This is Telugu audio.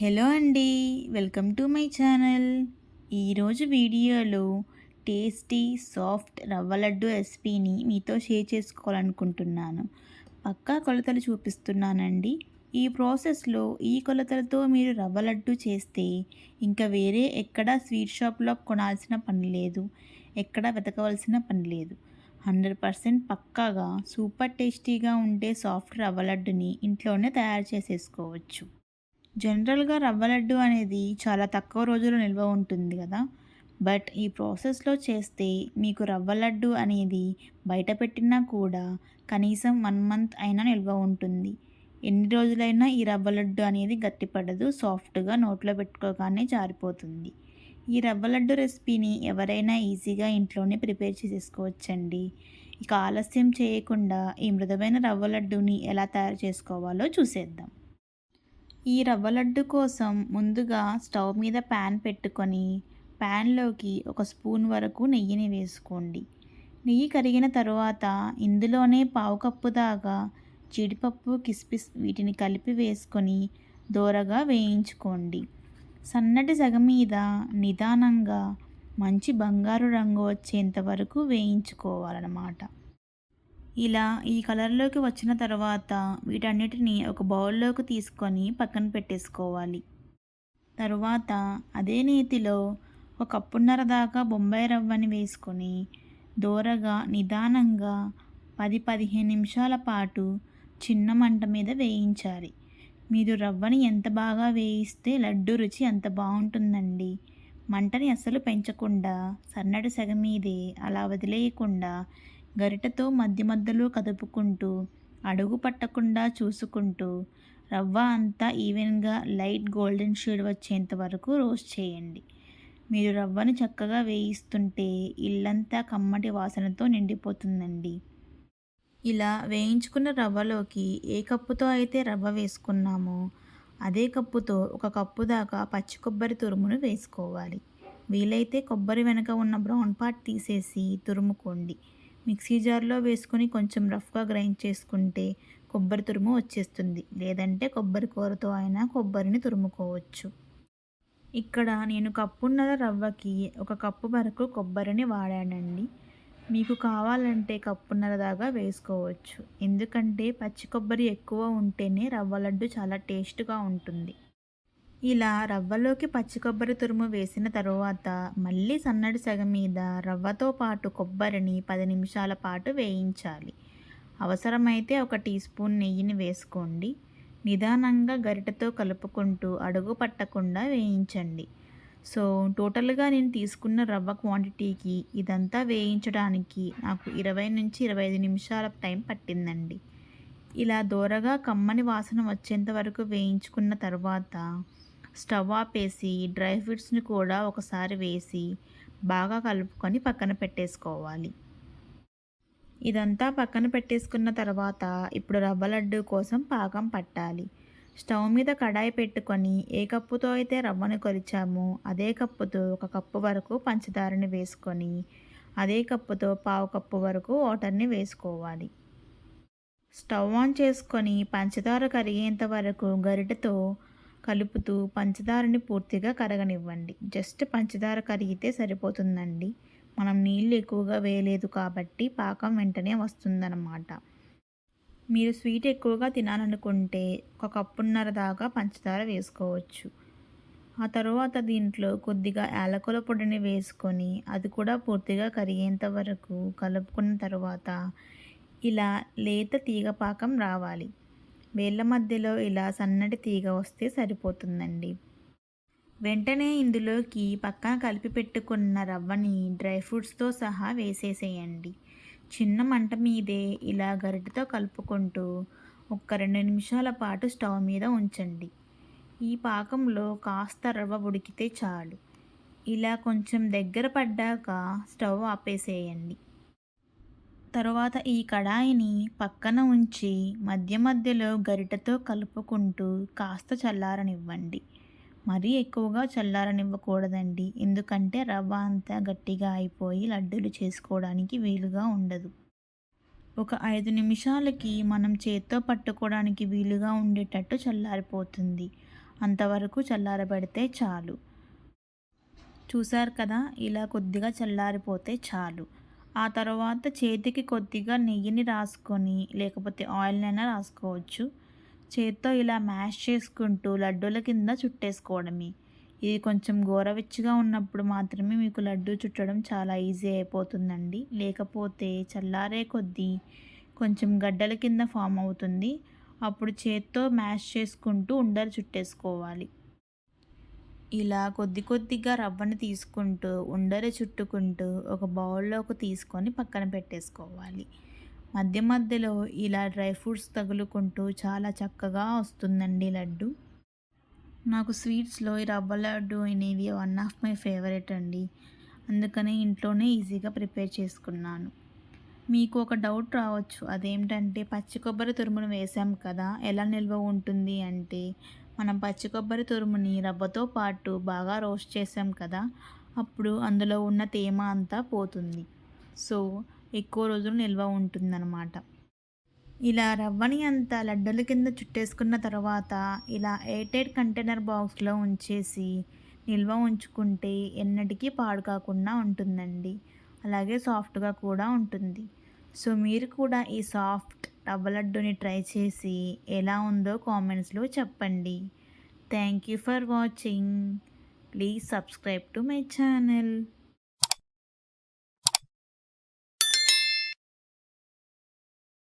హలో అండి, వెల్కమ్ టు మై ఛానల్. ఈరోజు వీడియోలో టేస్టీ సాఫ్ట్ రవ్వ లడ్డు రెసిపీని మీతో షేర్ చేసుకోవాలనుకుంటున్నాను. పక్కా కొలతలు చూపిస్తున్నానండి. ఈ ప్రాసెస్లో ఈ కొలతలతో మీరు రవ్వ లడ్డు చేస్తే ఇంకా వేరే ఎక్కడా స్వీట్ షాప్లో కొనాల్సిన పని లేదు, ఎక్కడ వెతకవలసిన పని లేదు. 100% పక్కాగా సూపర్ టేస్టీగా ఉండే సాఫ్ట్ రవ్వ లడ్డుని ఇంట్లోనే తయారు చేసేసుకోవచ్చు. జనరల్‌గా రవ్వ లడ్డు అనేది చాలా తక్కువ రోజులు నిల్వ ఉంటుంది గదా! బట్ ఈ ప్రాసెస్‌లో చేస్తే మీకు రవ్వ లడ్డు అనేది బయట పెట్టినా కూడా కనీసం 1 మంత్ అయినా నిల్వ ఉంటుంది. ఎన్ని రోజులైనా ఈ రవ్వ లడ్డు అనేది గట్టిపడదు. సాఫ్ట్‌గా నోట్లో పెట్టుకోగానే జారిపోతుంది. ఈ రవ్వ లడ్డు రెసిపీని ఎవరైనా ఈజీగా ఇంట్లోనే ప్రిపేర్ చేసేసుకోవచ్చండి. ఇక ఆలస్యం చేయకుండా ఈ మృదువైన రవ్వ లడ్డుని ఎలా తయారు చేసుకోవాలో చూసేద్దాం. ఈ రవ్వ లడ్డు కోసం ముందుగా స్టవ్ మీద ప్యాన్ పెట్టుకొని ప్యాన్లోకి ఒక స్పూన్ వరకు నెయ్యిని వేసుకోండి. నెయ్యి కరిగిన తరువాత ఇందులోనే పావు కప్పు దాకా జీడిపప్పు, కిస్మిస్ వీటిని కలిపి వేసుకొని దోరగా వేయించుకోండి. సన్నటి సెగ మీద నిదానంగా మంచి బంగారు రంగు వచ్చేంత వరకు వేయించుకోవాలన్నమాట. ఇలా ఈ కలర్లోకి వచ్చిన తర్వాత వీటన్నిటిని ఒక బౌల్లోకి తీసుకొని పక్కన పెట్టేసుకోవాలి. తరువాత అదే నేతిలో ఒక కప్పున్నర దాకా బొంబాయి రవ్వని వేసుకొని దోరగా నిదానంగా 10-15 నిమిషాల పాటు చిన్న మంట మీద వేయించాలి. మీరు రవ్వని ఎంత బాగా వేయిస్తే లడ్డు రుచి అంత బాగుంటుందండి. మంటని అస్సలు పెంచకుండా సన్నటి సెగ మీదే అలా వదిలేయకుండా గరిటెతో మధ్య మధ్యలో కదుపుకుంటూ అడుగు పట్టకుండా చూసుకుంటూ రవ్వ అంతా ఈవెన్గా లైట్ గోల్డెన్ షేడ్ వచ్చేంత వరకు రోస్ట్ చేయండి. మీరు రవ్వని చక్కగా వేయిస్తుంటే ఇల్లంతా కమ్మటి వాసనతో నిండిపోతుందండి. ఇలా వేయించుకున్న రవ్వలోకి ఏ కప్పుతో అయితే రవ్వ వేసుకున్నామో అదే కప్పుతో ఒక కప్పు దాకా పచ్చి కొబ్బరి తురుమును వేసుకోవాలి. వీలైతే కొబ్బరి వెనక ఉన్న బ్రౌన్ పార్ట్ తీసేసి తురుముకోండి. మిక్సీ జార్లో వేసుకొని కొంచెం రఫ్గా గ్రైండ్ చేసుకుంటే కొబ్బరి తురుము వచ్చేస్తుంది. లేదంటే కొబ్బరి కూరతో అయినా కొబ్బరిని తురుముకోవచ్చు. ఇక్కడ నేను కప్పున్నర రవ్వకి ఒక కప్పు వరకు కొబ్బరిని వాడానండి. మీకు కావాలంటే కప్పున్నర దాకా వేసుకోవచ్చు. ఎందుకంటే పచ్చి కొబ్బరి ఎక్కువ ఉంటేనే రవ్వ లడ్డు చాలా టేస్ట్గా ఉంటుంది. ఇలా రవ్వలోకి పచ్చి కొబ్బరి తురుము వేసిన తరువాత మళ్ళీ సన్నటి సెగ మీద రవ్వతో పాటు కొబ్బరిని 10 నిమిషాల పాటు వేయించాలి. అవసరమైతే ఒక టీ స్పూన్ నెయ్యిని వేసుకోండి. నిదానంగా గరిటెతో కలుపుకుంటూ అడుగు పట్టకుండా వేయించండి. సో టోటల్గా నేను తీసుకున్న రవ్వ క్వాంటిటీకి ఇదంతా వేయించడానికి నాకు 20-25 నిమిషాల టైం పట్టిందండి. ఇలా దోరగా కమ్మని వాసన వచ్చేంత వరకు వేయించుకున్న తర్వాత స్టవ్ ఆపేసి డ్రై ఫ్రూట్స్ని కూడా ఒకసారి వేసి బాగా కలుపుకొని పక్కన పెట్టేసుకోవాలి. ఇదంతా పక్కన పెట్టేసుకున్న తర్వాత ఇప్పుడు రవ్వ లడ్డు కోసం పాకం పట్టాలి. స్టవ్ మీద కడాయి పెట్టుకొని ఏ కప్పుతో అయితే రవ్వను కొలిచామో అదే కప్పుతో ఒక కప్పు వరకు పంచదారని వేసుకొని అదే కప్పుతో పావు కప్పు వరకు వాటర్ని వేసుకోవాలి. స్టవ్ ఆన్ చేసుకొని పంచదార కరిగేంత వరకు గరిటెతో కలుపుతూ పంచదారని పూర్తిగా కరగనివ్వండి. జస్ట్ పంచదార కరిగితే సరిపోతుందండి. మనం నీళ్ళు ఎక్కువగా వేయలేదు కాబట్టి పాకం వెంటనే వస్తుందన్నమాట. మీరు స్వీట్ ఎక్కువగా తినాలనుకుంటే ఒక కప్పున్నర దాకా పంచదార వేసుకోవచ్చు. ఆ తర్వాత దీంట్లో కొద్దిగా యాలకుల పొడిని వేసుకొని అది కూడా పూర్తిగా కరిగేంత వరకు కలుపుకున్న తర్వాత ఇలా లేత తీగ పాకం రావాలి. వేళ్ళ మధ్యలో ఇలా సన్నటి తీగ వస్తే సరిపోతుందండి. వెంటనే ఇందులోకి పక్కన కలిపి పెట్టుకున్న రవ్వని డ్రై ఫ్రూట్స్తో సహా వేసేసేయండి. చిన్న మంట మీదే ఇలా గరిటెతో కలుపుకుంటూ ఒక 2 నిమిషాల పాటు స్టవ్ మీద ఉంచండి. ఈ పాకంలో కాస్త రవ్వ ఉడికితే చాలు. ఇలా కొంచెం దగ్గర పడ్డాక స్టవ్ ఆపేసేయండి. తరువాత ఈ కడాయిని పక్కన ఉంచి మధ్య మధ్యలో గరిటెతో కలుపుకుంటూ కాస్త చల్లారనివ్వండి. మరీ ఎక్కువగా చల్లారనివ్వకూడదండి. ఎందుకంటే రవ్వ అంతా గట్టిగా అయిపోయి లడ్డూలు చేసుకోవడానికి వీలుగా ఉండదు. ఒక 5 నిమిషాలకి మనం చేత్తో పట్టుకోవడానికి వీలుగా ఉండేటట్టు చల్లారిపోతుంది. అంతవరకు చల్లారబెడితే చాలు. చూసారు కదా, ఇలా కొద్దిగా చల్లారిపోతే చాలు. ఆ తర్వాత చేతికి కొద్దిగా నెయ్యిని రాసుకొని లేకపోతే ఆయిల్‌నైనా రాసుకోవచ్చు. చేత్తో ఇలా మ్యాష్ చేసుకుంటూ లడ్డూల కింద చుట్టేసుకోవడమే. ఇది కొంచెం గోరవెచ్చగా ఉన్నప్పుడు మాత్రమే మీకు లడ్డూ చుట్టడం చాలా ఈజీ అయిపోతుందండి. లేకపోతే చల్లారే కొద్దీ కొంచెం గడ్డల కింద ఫామ్ అవుతుంది. అప్పుడు చేత్తో మ్యాష్ చేసుకుంటూ ఉండలు చుట్టేసుకోవాలి. ఇలా కొద్ది కొద్దిగా రవ్వని తీసుకుంటూ ఉండలు చుట్టుకుంటూ ఒక బౌల్లోకి తీసుకొని పక్కన పెట్టేసుకోవాలి. మధ్య మధ్యలో ఇలా డ్రై ఫ్రూట్స్ తగులుకుంటూ చాలా చక్కగా వస్తుందండి లడ్డు. నాకు స్వీట్స్‌లో ఈ రవ్వ లడ్డు అనేది వన్ ఆఫ్ మై ఫేవరెట్ అండి. అందుకని ఇంట్లోనే ఈజీగా ప్రిపేర్ చేసుకున్నాను. మీకు ఒక డౌట్ రావచ్చు. అదేంటంటే పచ్చి కొబ్బరి తురుమును వేసాం కదా, ఎలా నిల్వ ఉంటుంది అంటే, మనం పచ్చి కొబ్బరి తురుముని రవ్వతో పాటు బాగా రోస్ట్ చేసాం కదా, అప్పుడు అందులో ఉన్న తేమ అంతా పోతుంది. సో, ఎక్కువ రోజులు నిల్వ ఉంటుందన్నమాట. ఇలా రవ్వని అంతా లడ్డూల కింద చుట్టేసుకున్న తర్వాత ఇలా ఎయిర్‌టైట్ కంటైనర్ బాక్స్‌లో ఉంచేసి నిల్వ ఉంచుకుంటే ఎన్నటికీ పాడు కాకుండా ఉంటుందండి. అలాగే సాఫ్ట్‌గా కూడా ఉంటుంది. సో, మీరు కూడా ఈ సాఫ్ట్ రవ్వ లడ్డూని ట్రై చేసి ఎలా ఉందో కామెంట్స్‌లో చెప్పండి. Thank you for watching. Please subscribe to my channel.